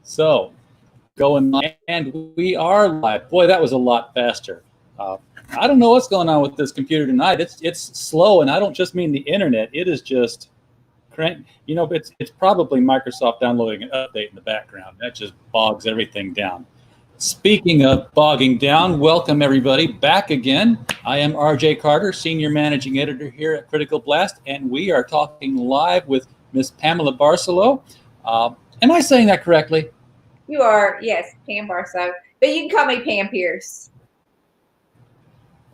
So, going on, and we are live. Boy, that was a lot faster. I don't know what's going on with this computer tonight. It's slow, and I don't just mean the internet. It is just crank. You know, it's probably Microsoft downloading an update in the background. That just bogs everything down. Speaking of bogging down, welcome everybody back again. I am RJ Carter, Senior Managing Editor here at Critical Blast, and we are talking live with Miss Pamela Barcelou. Am I saying that correctly? You are, yes, Pam Barcelou, but you can call me Pam Pierce.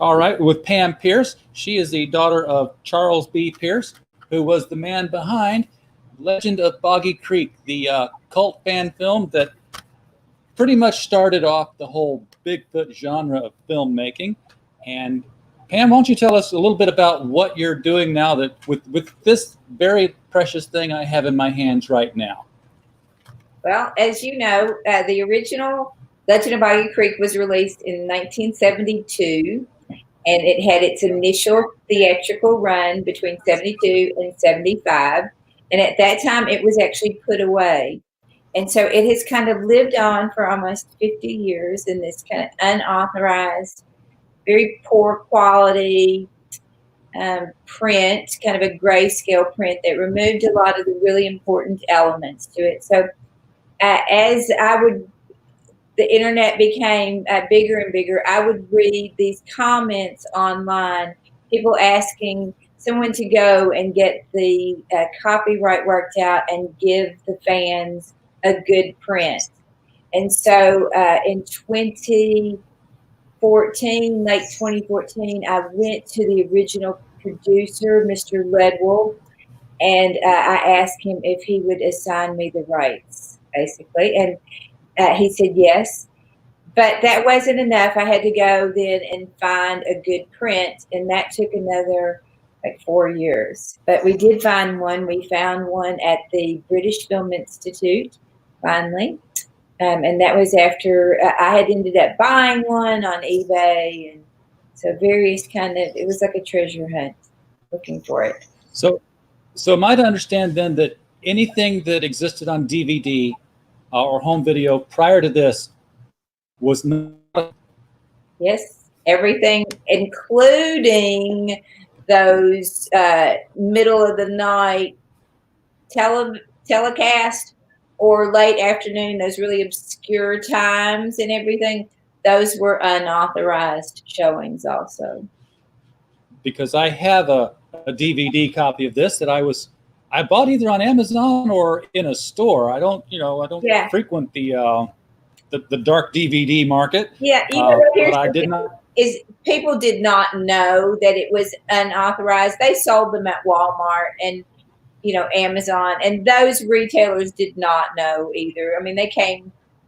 All right, with Pam Pierce. She is the daughter of Charles B. Pierce, who was the man behind Legend of Boggy Creek, the cult fan film that pretty much started off the whole Bigfoot genre of filmmaking. And Pam, why don't you tell us a little bit about what you're doing now that with this very precious thing I have in my hands right now? Well, as you know, the original Legend of Boggy Creek was released in 1972, and it had its initial theatrical run between 72 and 75. And at that time, it was actually put away. And so it has kind of lived on for almost 50 years in this kind of unauthorized, very poor quality print, kind of a grayscale print that removed a lot of the really important elements to it. So as the internet became bigger and bigger, I would read these comments online, people asking someone to go and get the copyright worked out and give the fans a good print. And so in 2014, late 2014, I went to the original producer, Mr. Ledwell, and I asked him if he would assign me the rights, basically. And he said yes. But that wasn't enough. I had to go then and find a good print, and that took another like 4 years. But we did find one. We found one at the British Film Institute, finally. And that was after I had ended up buying one on eBay. And so various it was like a treasure hunt looking for it. So am I to understand then that anything that existed on DVD or home video prior to this was not? Yes, everything, including those middle of the night telecast or late afternoon, those really obscure times and everything, those were unauthorized showings also. Because I have a DVD copy of this that I bought either on Amazon or in a store. I don't frequent the dark DVD market. Yeah, but I did not. People did not know that it was unauthorized. They sold them at Walmart and Amazon, and those retailers did not know either. I mean,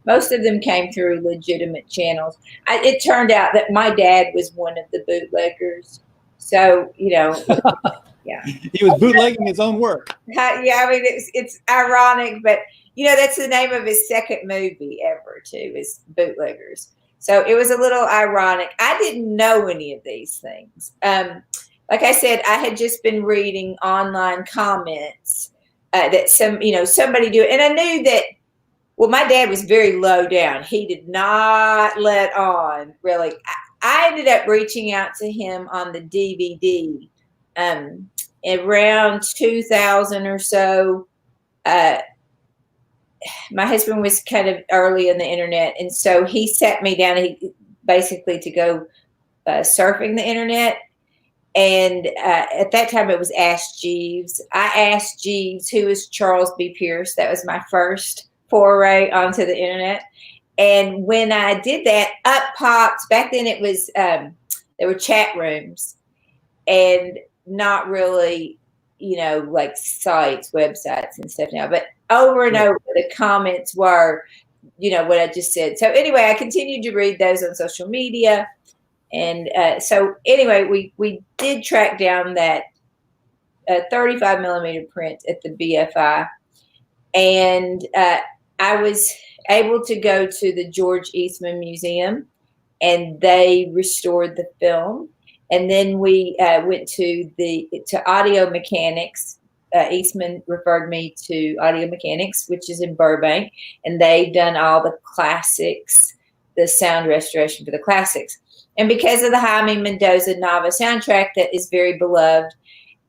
most of them came through legitimate channels. It turned out that my dad was one of the bootleggers. So, yeah. He was bootlegging his own work. Yeah, I mean, it's ironic, but, that's the name of his second movie ever, too, is Bootleggers. So it was a little ironic. I didn't know any of these things. Like I said, I had just been reading online comments that somebody do it. And I knew that, well, my dad was very low down. He did not let on, really. I ended up reaching out to him on the DVD around 2000 or so. My husband was kind of early in the internet, and so he sat me down basically to go surfing the internet. And at that time, it was Ask Jeeves. I asked Jeeves, who is Charles B. Pierce. That was my first foray onto the internet. And when I did that, up popped, back then it was, there were chat rooms and not really, like sites, websites and stuff now. But over and over, the comments were, what I just said. So anyway, I continued to read those on social media. And so anyway, we did track down that 35 millimeter print at the BFI. And I was able to go to the George Eastman Museum, and they restored the film. And then we went to Audio Mechanics Eastman referred me to Audio Mechanics, which is in Burbank, and they've done all the classics, the sound restoration for the classics. And because of the Jaime Mendoza Nava soundtrack that is very beloved,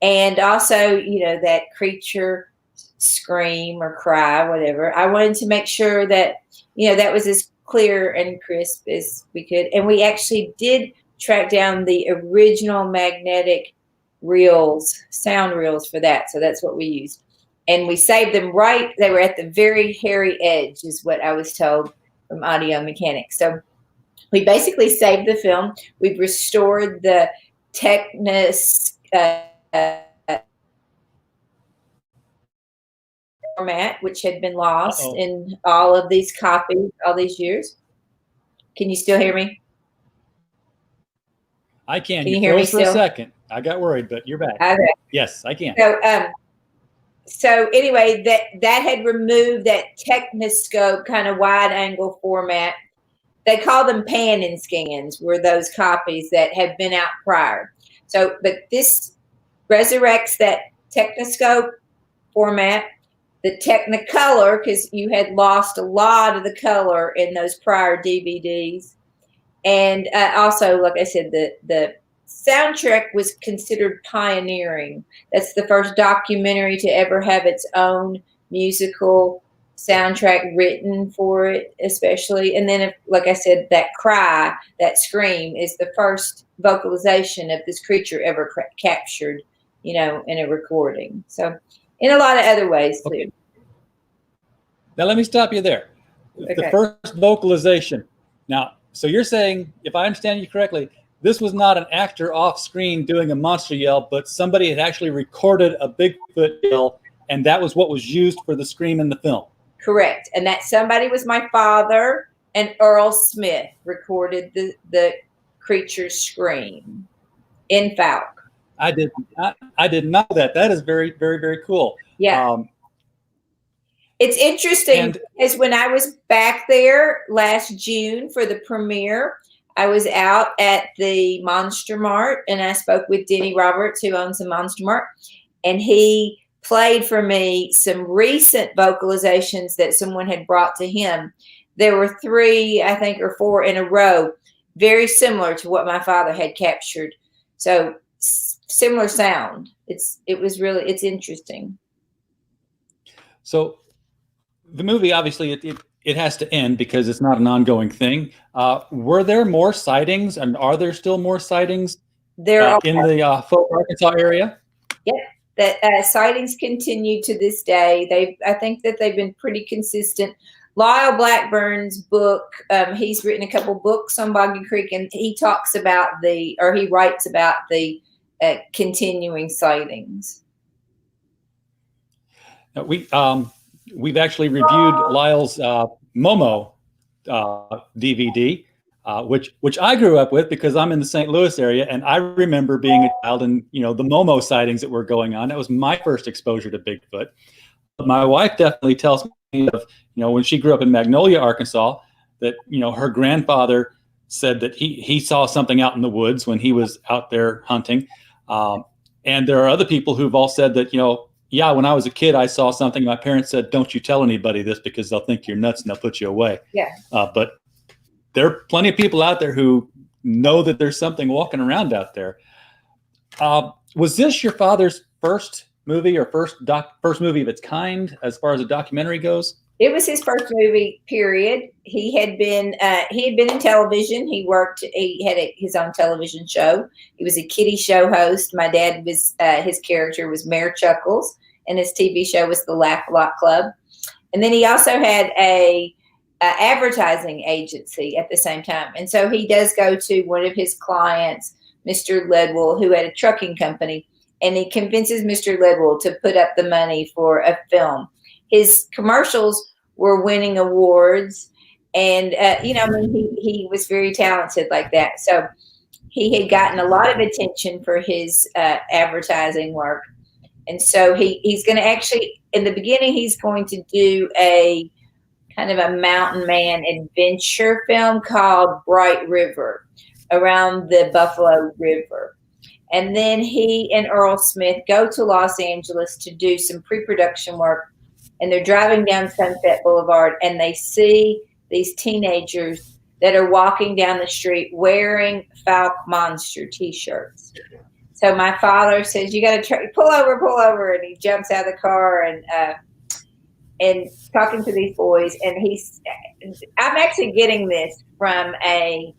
and also, you know, that creature scream or cry, whatever, I wanted to make sure that, you know, that was as clear and crisp as we could. And we actually did track down the original magnetic reels, sound reels for that. So that's what we used. And we saved them right. They were at the very hairy edge, is what I was told from Audio Mechanics. So we basically saved the film. We've restored the Technis format, which had been lost in all of these copies all these years. Can you still hear me? I can. You hear me froze for still? a second. I got worried, but you're back. Okay. Yes, I can. So anyway, that had removed that Techniscope kind of wide angle format. They call them pan and scans, were those copies that had been out prior. So, but this resurrects that Techniscope format, the Technicolor, because you had lost a lot of the color in those prior DVDs. And also, like I said, the soundtrack was considered pioneering. That's the first documentary to ever have its own musical soundtrack written for it, especially. And then, like I said, that cry, that scream is the first vocalization of this creature ever captured, you know, in a recording. So in a lot of other ways, too. Okay. Now, let me stop you there. Okay. The first vocalization. Now, so you're saying, if I understand you correctly, this was not an actor off screen doing a monster yell, but somebody had actually recorded a Bigfoot yell, and that was what was used for the scream in the film. Correct. And that somebody was my father, and Earl Smith recorded the creature's scream in Falk. I did not know that. That is very, very, very cool. Yeah. It's interesting because when I was back there last June for the premiere, I was out at the Monster Mart, and I spoke with Denny Roberts, who owns the Monster Mart, and he played for me some recent vocalizations that someone had brought to him. There were 3, I think, or 4 in a row, very similar to what my father had captured. So similar sound. It's interesting. So the movie, obviously, it has to end because it's not an ongoing thing. Were there more sightings, and are there still more sightings in the Folk, Arkansas area? Yep. That sightings continue to this day. I think that they've been pretty consistent. Lyle Blackburn's book, he's written a couple books on Boggy Creek, and he talks about he writes about the continuing sightings. Now, we've actually reviewed Lyle's Momo DVD, which I grew up with because I'm in the St. Louis area, and I remember being a child and, you know, the Momo sightings that were going on. That was my first exposure to Bigfoot. But my wife definitely tells me of, you know, when she grew up in Magnolia, Arkansas, that, you know, her grandfather said that he saw something out in the woods when he was out there hunting. And there are other people who've all said that, you know, yeah, when I was a kid, I saw something. My parents said, don't you tell anybody this because they'll think you're nuts and they'll put you away. Yeah. But there are plenty of people out there who know that there's something walking around out there. Was this your father's first movie or first movie of its kind as far as a documentary goes? It was his first movie, period. He had been in television. He had his own television show. He was a kiddie show host. My dad was, his character was Mayor Chuckles, and his TV show was The Laugh a Lot Club. And then he also had a advertising agency at the same time. And so he does go to one of his clients, Mr. Ledwell, who had a trucking company, and he convinces Mr. Ledwell to put up the money for a film. His commercials were winning awards, and you know, I mean, he was very talented like that. So he had gotten a lot of attention for his advertising work, and so he's going to actually, in the beginning, he's going to do a kind of a mountain man adventure film called Bright River, around the Buffalo River. And then he and Earl Smith go to Los Angeles to do some pre-production work. And they're driving down Sunset Boulevard, and they see these teenagers that are walking down the street wearing Falk Monster T-shirts. So my father says, "You got to pull over," and he jumps out of the car and talking to these boys. And I'm actually getting this from a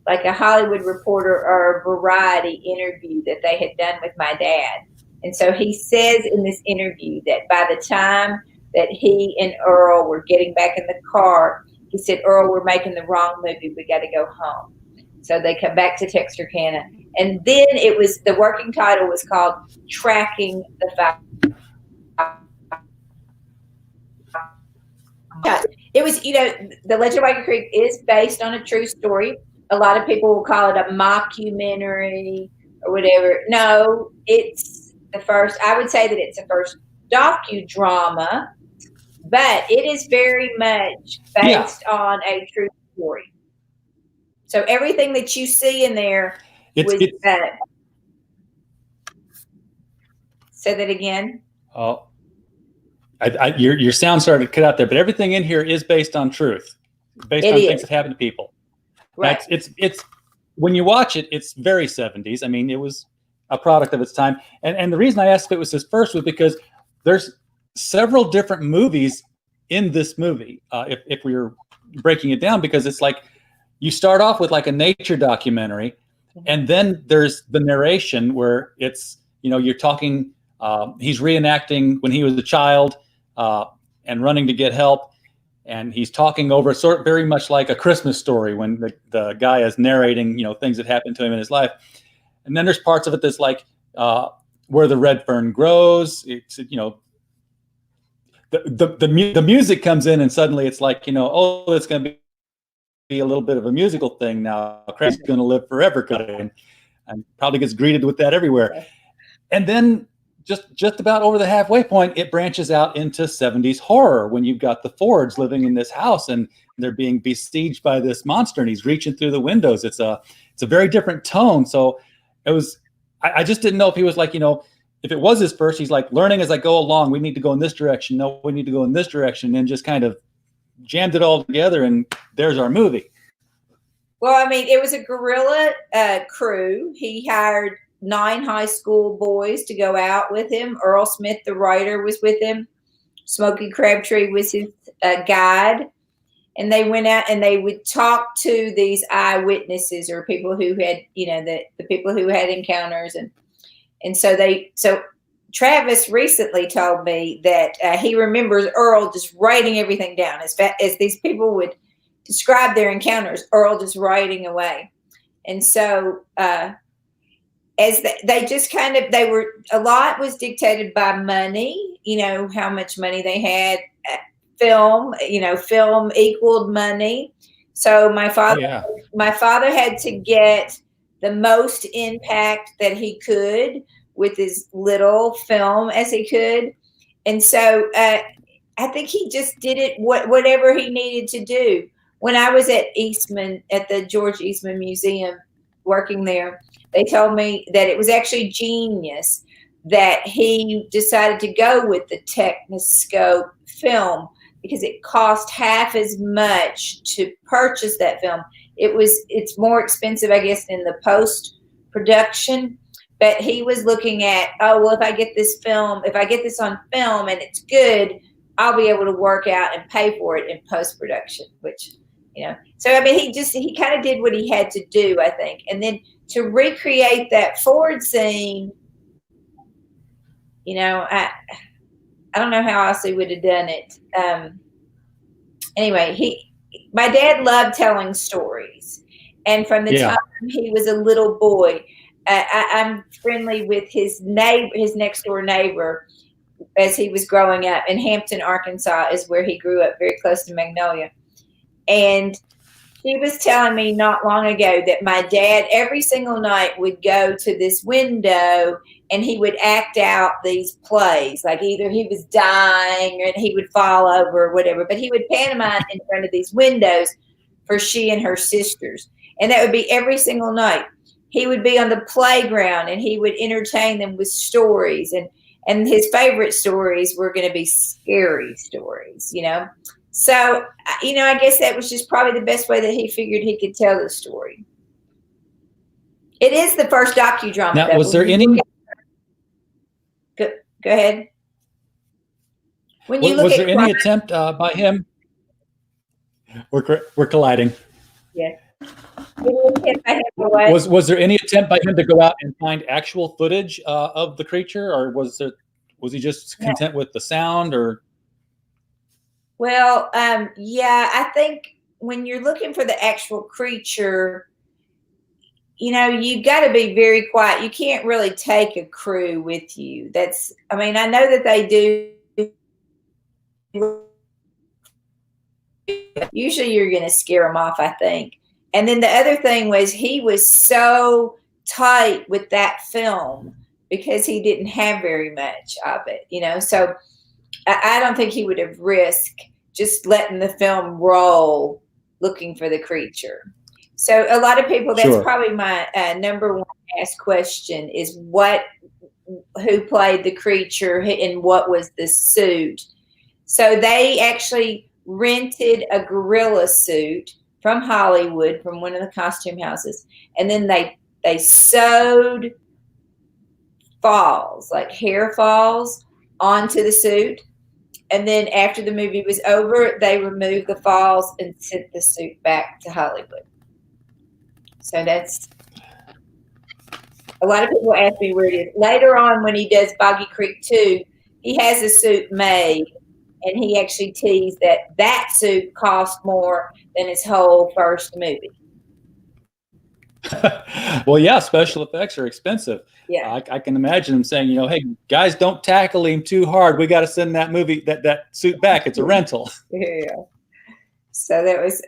Hollywood Reporter or a Variety interview that they had done with my dad. And so he says in this interview that by the time that he and Earl were getting back in the car, he said, "Earl, we're making the wrong movie. We got to go home." So they come back to Texarkana. And then the working title was called Tracking the Falcon. It was, The Legend of Boggy Creek is based on a true story. A lot of people will call it a mockumentary or whatever. No, it's I would say that it's the first docudrama, but it is very much based on a true story. So everything that you see in there say that again. Oh, your sound started to cut out there, but everything in here is based on truth, based on things that happen to people. Right. It's when you watch it, it's very 70s. I mean, it was a product of its time. And the reason I asked if it was his first was because there's several different movies in this movie. If we were breaking it down, because it's like you start off with like a nature documentary, and then there's the narration where it's, you're talking, he's reenacting when he was a child and running to get help. And he's talking over very much like A Christmas Story when the guy is narrating, things that happened to him in his life. And then there's parts of it that's like where the red fern grows. It's, the music comes in, and suddenly it's like, it's going to be a little bit of a musical thing now. Craig's going to live forever, and probably gets greeted with that everywhere. And then just about over the halfway point, it branches out into 70s horror when you've got the Fords living in this house and they're being besieged by this monster, and he's reaching through the windows. It's a very different tone. So it was, I just didn't know if he was like, if it was his first, he's like learning as I go along. We need to go in this direction. No, we need to go in this direction, and just kind of jammed it all together. And there's our movie. Well, I mean, it was a guerrilla crew. He hired 9 high school boys to go out with him. Earl Smith, the writer, was with him. Smokey Crabtree was his guide. And they went out and they would talk to these eyewitnesses or people who had, the people who had encounters. And so Travis recently told me that he remembers Earl just writing everything down as these people would describe their encounters, Earl just writing away. And so, they just a lot was dictated by money, how much money they had. Film equaled money. So my father had to get the most impact that he could with as little film as he could. And so I think he just did it whatever he needed to do. When I was at the George Eastman Museum working there, they told me that it was actually genius that he decided to go with the Technoscope film, because it cost half as much to purchase that film. It's more expensive, I guess, in the post-production, but he was looking at, if I get this on film and it's good, I'll be able to work out and pay for it in post-production, which, so I mean, he kind of did what he had to do, I think. And then to recreate that Ford scene, I don't know how else he would have done it. Anyway, my dad loved telling stories, and from the time he was a little boy, I'm friendly with his next door neighbor, as he was growing up in Hampton, Arkansas, is where he grew up, very close to Magnolia. And he was telling me not long ago that my dad every single night would go to this window and he would act out these plays. Like either he was dying or he would fall over or whatever, but he would pantomime in front of these windows for she and her sisters. And that would be every single night. he would be on the playground and he would entertain them with stories, and his favorite stories were going to be scary stories, you know. So, you know, I guess that was just probably the best way that he figured he could tell the story. It is the first docudrama. Now, was there any? Go ahead. When you look was at there any attempt by him? We're colliding. Yes. Was there any attempt by him to go out and find actual footage of the creature, or was he just content with the sound? Or well, yeah, I think when you're looking for the actual creature, you know, you got to be very quiet. You can't really take a crew with you. I mean, I know that they do. Usually you're going to scare them off, I think. And then the other thing was he was so tight with that film because he didn't have very much of it, you know. So I don't think he would have risked just letting the film roll looking for the creature. So a lot of people, that's sure. probably my number one asked question is who played the creature and what was the suit. So they actually rented a gorilla suit from Hollywood, from one of the costume houses, and then they sewed falls, like hair falls, onto the suit. And then after the movie was over, they removed the falls and sent the suit back to Hollywood. So that's, a lot of people ask me where it is. Later on, when he does Boggy Creek 2, he has a suit made, and he actually teased that suit cost more than his whole first movie. Well, yeah, special effects are expensive. Yeah, I can imagine him saying, you know, hey, guys, don't tackle him too hard. We got to send that suit back. It's a rental. Yeah. So that was,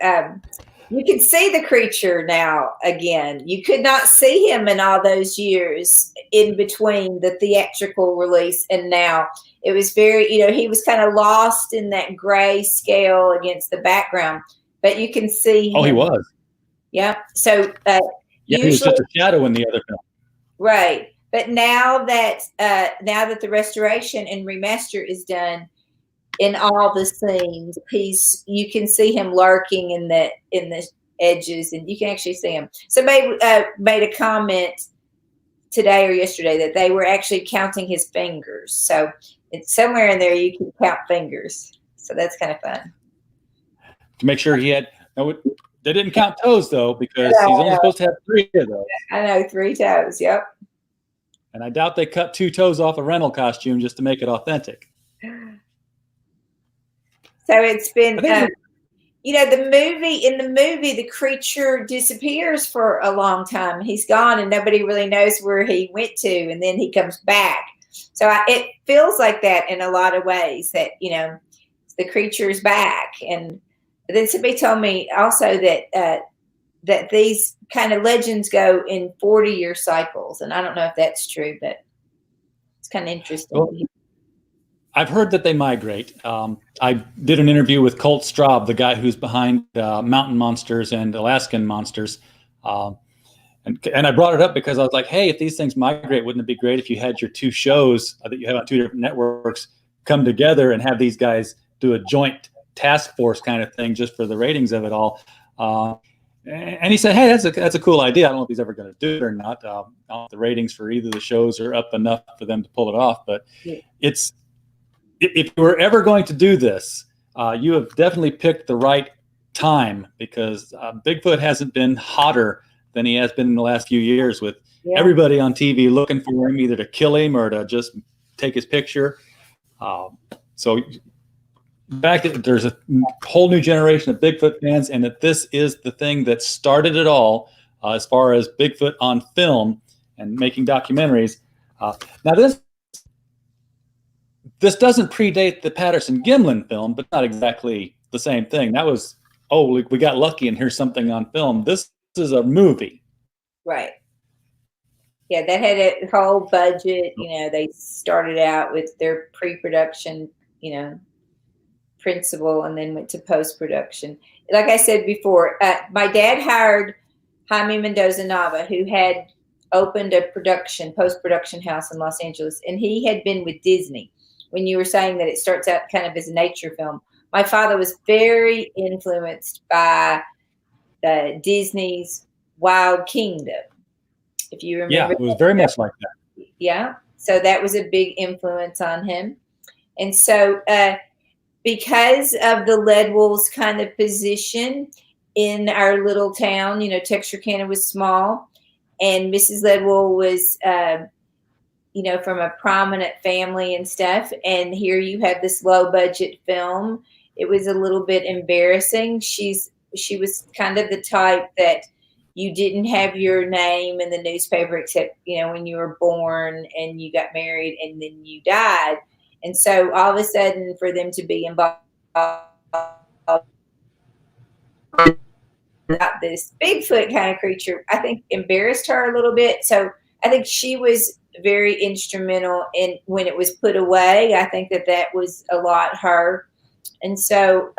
you can see the creature now again. You could not see him in all those years in between the theatrical release and now. It was very, you know, he was kind of lost in that gray scale against the background, but you can see him. Oh, he was. Yeah. So he was just a shadow in the other film. Right. But now that the restoration and remaster is done, in all the scenes, you can see him lurking in the edges, and you can actually see him. Somebody made a comment today or yesterday that they were actually counting his fingers. So it's somewhere in there you can count fingers. So that's kind of fun. To make sure he had. No, they didn't count toes though, because he's only supposed to have 3 of those. I know, 3 toes. Yep. And I doubt they cut 2 toes off a rental costume just to make it authentic. So it's been, you know, in the movie, the creature disappears for a long time. He's gone and nobody really knows where he went to. And then he comes back. So it feels like that in a lot of ways, that, you know, the creature is back. And then somebody told me also that these kind of legends go in 40-year cycles. And I don't know if that's true, but it's kind of interesting. Well, I've heard that they migrate. I did an interview with Colt Straub, the guy who's behind Mountain Monsters and Alaskan Monsters. And I brought it up because I was like, hey, if these things migrate, wouldn't it be great if you had your 2 shows that you have on 2 different networks come together and have these guys do a joint task force kind of thing just for the ratings of it all? And he said, hey, that's a cool idea. I don't know if he's ever going to do it or not. The ratings for either of the shows are up enough for them to pull it off. But if you were ever going to do this, you have definitely picked the right time, because Bigfoot hasn't been hotter than he has been in the last few years, with everybody on TV looking for him either to kill him or to just take his picture. So the fact that there's a whole new generation of Bigfoot fans, and that this is the thing that started it all as far as Bigfoot on film and making documentaries. Now this doesn't predate the Patterson-Gimlin film, but not exactly the same thing. That was, we got lucky and here's something on film. This is a movie. Right. Yeah, that had a whole budget. You know, they started out with their pre-production, you know, principle, and then went to post-production. Like I said before, my dad hired Jaime Mendoza Nava, who had opened a post-production house in Los Angeles, and he had been with Disney. When you were saying that it starts out kind of as a nature film, my father was very influenced by Disney's Wild Kingdom, if you Yeah, remember it was very that. much like that. Yeah, so that was a big influence on him. And so because of the Leadwell's kind of position in our little town, Texarkana was small, and Mrs. Leadwell was from a prominent family and stuff. And here you have this low budget film. It was a little bit embarrassing. She was kind of the type that you didn't have your name in the newspaper except, when you were born and you got married and then you died. And so all of a sudden for them to be involved about this Bigfoot kind of creature, I think embarrassed her a little bit. So I think she was very instrumental in when it was put away. I think that was a lot her. And so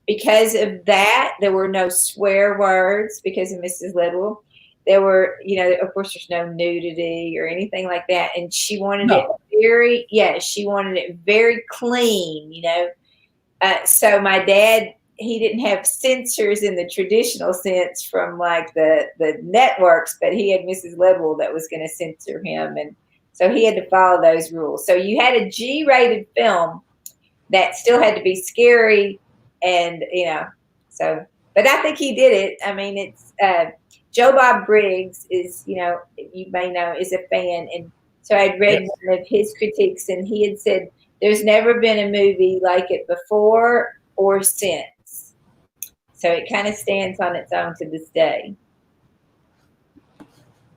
because of that, there were no swear words because of Mrs. Little. There were, of course, there's no nudity or anything like that. And she wanted it she wanted it very clean, So my dad, he didn't have censors in the traditional sense from like the networks, but he had Mrs. Leadwell that was going to censor him. And so he had to follow those rules. So you had a G-rated film that still had to be scary and, but I think he did it. I mean, it's Joe Bob Briggs is, you may know, is a fan. And so I'd read one of his critiques and he had said, there's never been a movie like it before or since. So it kind of stands on its own to this day.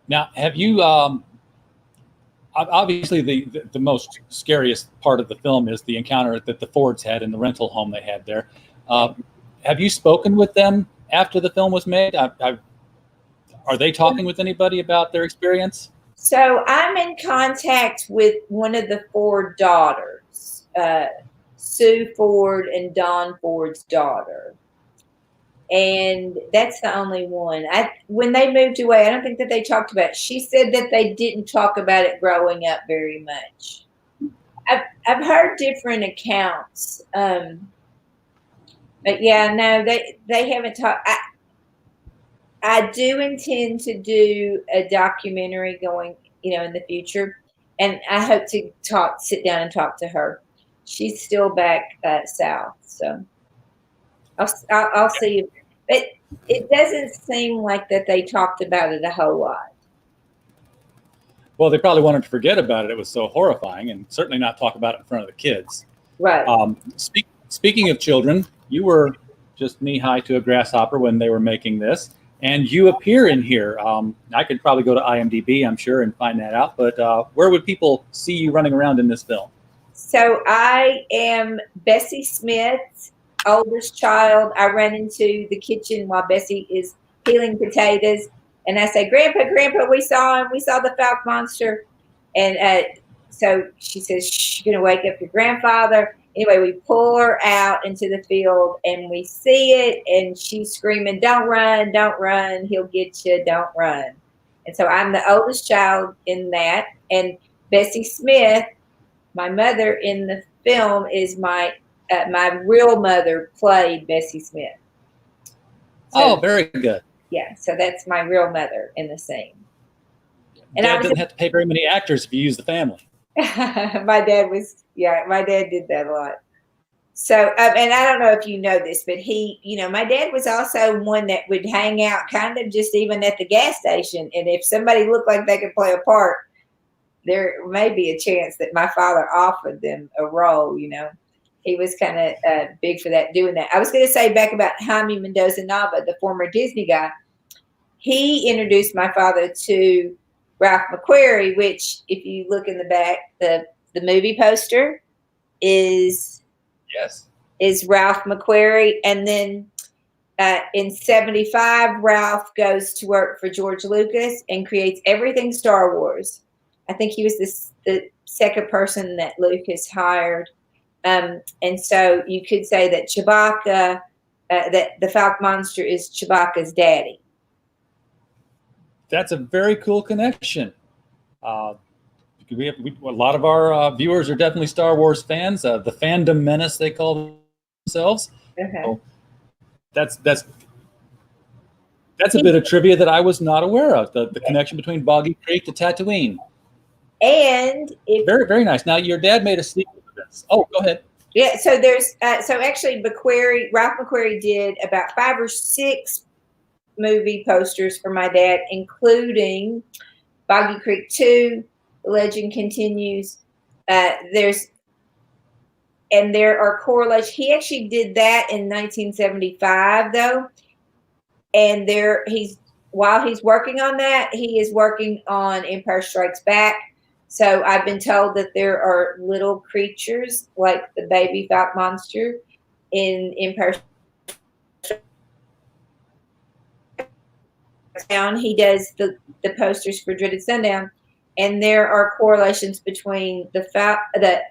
Now, have you, obviously the most scariest part of the film is the encounter that the Fords had in the rental home they had there. Have you spoken with them after the film was made? Are they talking with anybody about their experience? So I'm in contact with one of the Ford daughters, Sue Ford and Don Ford's daughter. And that's the only one. When they moved away, I don't think that they talked about it. She said that they didn't talk about it growing up very much. I've heard different accounts. But yeah, no, they haven't talked. I do intend to do a documentary going, in the future, and I hope to sit down and talk to her. She's still back south, so I'll see. But it doesn't seem like that they talked about it a whole lot. Well, they probably wanted to forget about it. It was so horrifying, and certainly not talk about it in front of the kids. Right. Speaking of children, you were just knee-high to a grasshopper when they were making this. And you appear in here. I could probably go to IMDb, I'm sure, and find that out. But where would people see you running around in this film? So I am Bessie Smith's oldest child. I run into the kitchen while Bessie is peeling potatoes. And I say, Grandpa, we saw him. We saw the Falk monster. And so she says, shh, you're going to wake up your grandfather. Anyway, we pull her out into the field and we see it, and she's screaming, don't run, he'll get you, don't run. And so I'm the oldest child in that. And Bessie Smith, my mother in the film, is my real mother played Bessie Smith. So, very good. Yeah, so that's my real mother in the scene. And Dad doesn't have to pay very many actors if you use the family. My dad did that a lot. So, and I don't know if you know this, but my dad was also one that would hang out kind of just even at the gas station. And if somebody looked like they could play a part, there may be a chance that my father offered them a role, He was kind of big for that, doing that. I was going to say back about Jaime Mendoza Nava, the former Disney guy. He introduced my father to Ralph McQuarrie, which, if you look in the back, the movie poster is Ralph McQuarrie. And then in 1975, Ralph goes to work for George Lucas and creates everything Star Wars. I think he was the second person that Lucas hired. And so you could say that Chewbacca, that the Falk monster is Chewbacca's daddy. That's a very cool connection. Uh, a lot of our viewers are definitely Star Wars fans. The fandom menace they call themselves. Okay. So that's a bit of trivia that I was not aware of. The connection between Boggy Creek to Tatooine. And if Very, very nice. Now your dad made a sequel to this. Oh, go ahead. yeah, so there's so actually Ralph McQuarrie did about 5 or 6 movie posters for my dad, including Boggy Creek 2, The Legend Continues. There are correlations. He actually did that in 1975, though, and while he's working on that, he is working on Empire Strikes Back. So I've been told that there are little creatures like the baby Falk monster in Empire Strikes Down. He does the posters for Dreaded Sundown, and there are correlations between the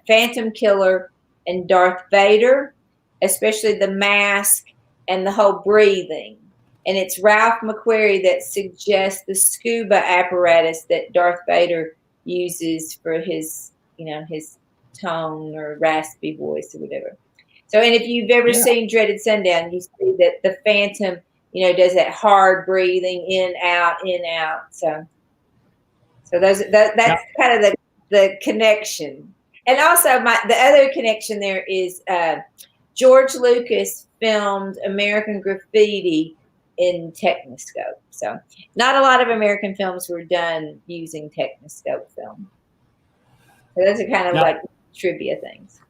Phantom Killer and Darth Vader, especially the mask and the whole breathing. And it's Ralph McQuarrie that suggests the scuba apparatus that Darth Vader uses for his tone or raspy voice or whatever. So, and if you've ever seen Dreaded Sundown, you see that the Phantom, does that hard breathing in, out. So that's kind of the connection. And also the other connection there is George Lucas filmed American Graffiti in Techniscope. So not a lot of American films were done using Techniscope film. So those are kind of like trivia things.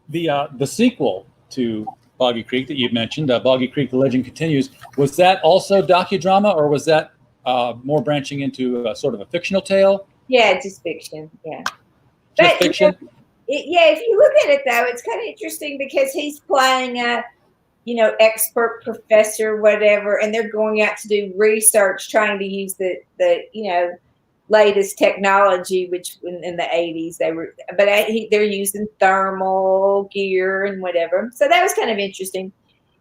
The sequel to Boggy Creek that you've mentioned, Boggy Creek: The Legend Continues, was that also docudrama, or was that more branching into sort of a fictional tale? Yeah, just fiction. Yeah, just fiction. If you look at it though, it's kind of interesting because he's playing a expert professor, whatever, and they're going out to do research, trying to use the latest technology, which in the 80s they're using thermal gear and whatever. So that was kind of interesting.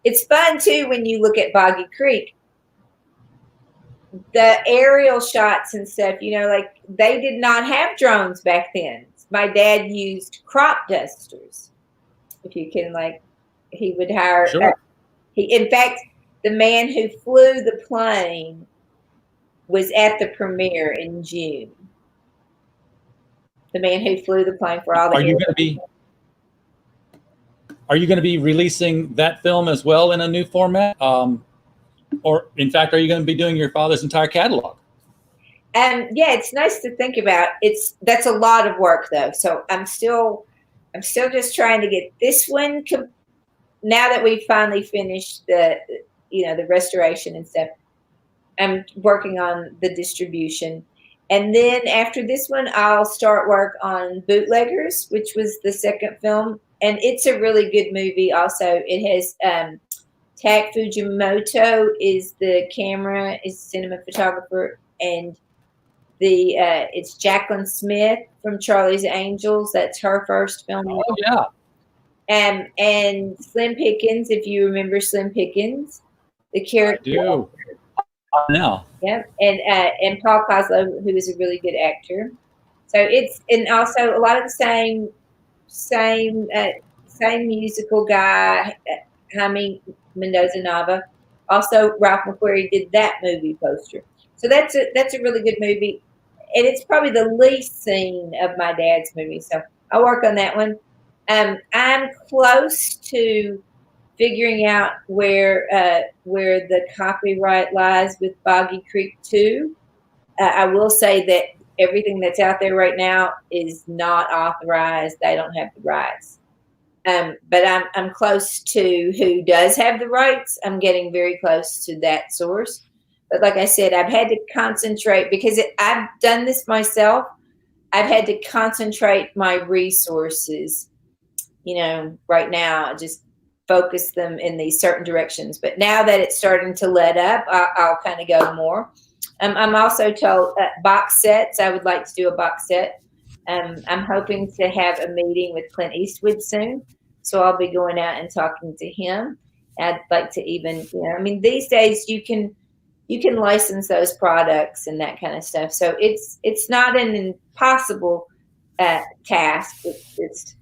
It's fun too when you look at Boggy Creek, the aerial shots and stuff, like they did not have drones back then. My dad used crop dusters. If you can, he would hire. Sure. In fact, the man who flew the plane was at the premiere in June. The man who flew the plane for all the. Are you going to be releasing that film as well in a new format? Or in fact, are you going to be doing your father's entire catalog? Yeah, it's nice to think about. That's a lot of work though. So I'm still just trying to get this one. Now that we've finally finished the restoration and stuff, I'm working on the distribution. And then after this one, I'll start work on Bootleggers, which was the second film. And it's a really good movie also. It has Tak Fujimoto is the camera, is cinema photographer, and it's Jacqueline Smith from Charlie's Angels. That's her first film. Oh yeah. And Slim Pickens, if you remember Slim Pickens, the character. I do. Now. Yeah, and Paul Kozlow, who is a really good actor. So and also a lot of the same musical guy, Jaime Mendoza Nava. Also, Ralph McQuarrie did that movie poster. So that's a really good movie, and it's probably the least seen of my dad's movies. So I'll work on that one. I'm close to figuring out where the copyright lies with Boggy Creek 2. I will say that everything that's out there right now is not authorized. They don't have the rights. But I'm close to who does have the rights. I'm getting very close to that source. But like I said, I've had to concentrate because I've done this myself. I've had to concentrate my resources, right now, just focus them in these certain directions. But now that it's starting to let up, I'll kind of go more. I'm also told box sets. I would like to do a box set. I'm hoping to have a meeting with Clint Eastwood soon. So I'll be going out and talking to him. I'd like to even, these days you can you can license those products and that kind of stuff. So it's not an impossible task. It's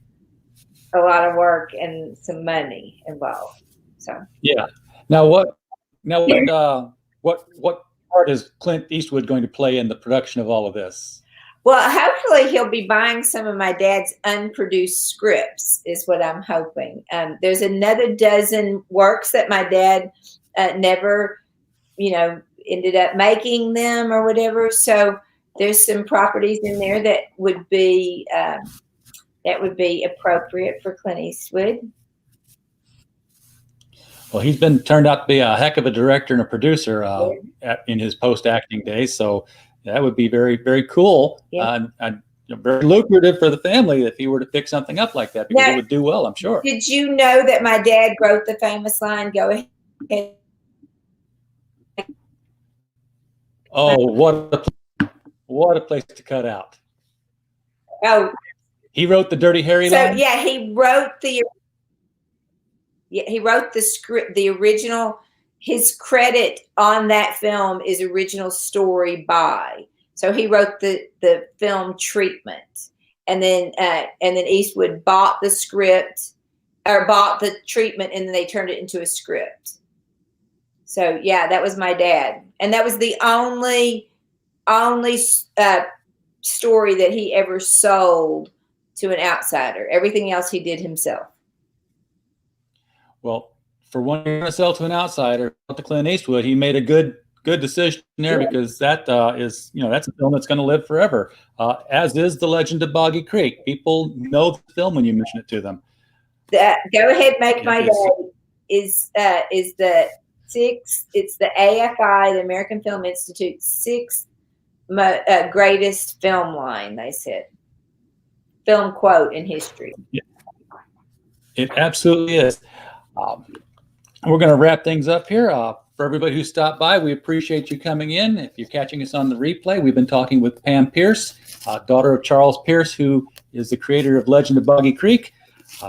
a lot of work and some money involved. So yeah. Now what part is Clint Eastwood going to play in the production of all of this? Well, hopefully he'll be buying some of my dad's unproduced scripts, is what I'm hoping. There's another dozen works that my dad never, ended up making them or whatever. So there's some properties in there that would be appropriate for Clint Eastwood. Well, he's been turned out to be a heck of a director and a producer in his post-acting days. So that would be very, very cool. Yeah. Very lucrative for the family if he were to pick something up like that, because it would do well, I'm sure. Did you know that my dad wrote the famous line, "Go ahead"? Oh, what a place to cut out. Oh, he wrote the Dirty Harry line? Yeah, he wrote the script, the original. His credit on that film is original story by. So he wrote the film treatment, and then Eastwood bought the script, or bought the treatment, and then they turned it into a script. So yeah, that was my dad, and that was the only story that he ever sold to an outsider. Everything else he did himself. Well, for one you're going to sell to an outsider, to Clint Eastwood, he made a good decision there, because that is, that's a film that's going to live forever. As is The Legend of Boggy Creek. People know the film when you mention it to them. Go Ahead, Make My Day is the sixth. It's the AFI, the American Film Institute's sixth greatest film line. They said, film quote in history. Yeah. It absolutely is. We're going to wrap things up here. For everybody who stopped by, we appreciate you coming in. If you're catching us on the replay, we've been talking with Pam Pierce, daughter of Charles Pierce, who is the creator of Legend of Boggy Creek.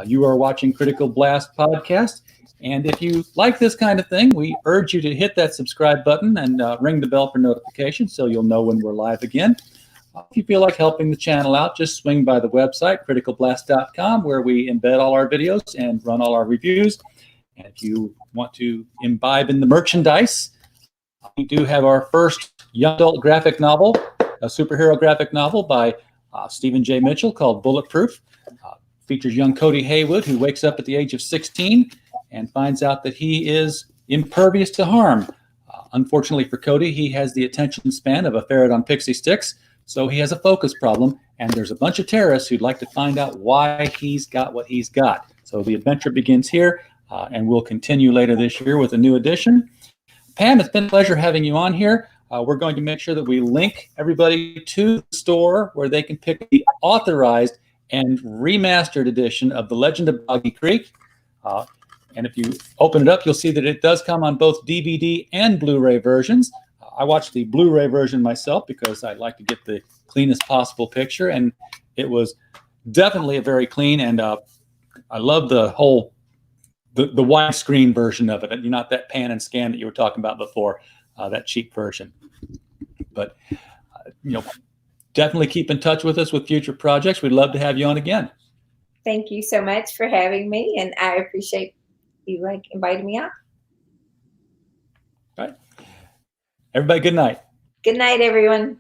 You are watching Critical Blast Podcast. And if you like this kind of thing, we urge you to hit that subscribe button and ring the bell for notifications so you'll know when we're live again. If you feel like helping the channel out, just swing by the website, criticalblast.com, where we embed all our videos and run all our reviews. And if you want to imbibe in the merchandise, we do have our first young adult graphic novel, a superhero graphic novel by Stephen J. Mitchell called Bulletproof. Features young Cody Haywood, who wakes up at the age of 16 and finds out that he is impervious to harm. Unfortunately for Cody, he has the attention span of a ferret on pixie sticks, so he has a focus problem, and there's a bunch of terrorists who'd like to find out why he's got what he's got. So the adventure begins here, and we'll continue later this year with a new edition. Pam, it's been a pleasure having you on here. We're going to make sure that we link everybody to the store where they can pick the authorized and remastered edition of The Legend of Boggy Creek. And if you open it up, you'll see that it does come on both DVD and Blu-ray versions. I watched the Blu-ray version myself because I like to get the cleanest possible picture, and it was definitely a very clean, and I love the whole the widescreen version of it, and not that pan and scan that you were talking about before, that cheap version. But definitely keep in touch with us with future projects. We'd love to have you on again. Thank you so much for having me, and I appreciate you inviting me on. All right. Everybody, good night. Good night, everyone.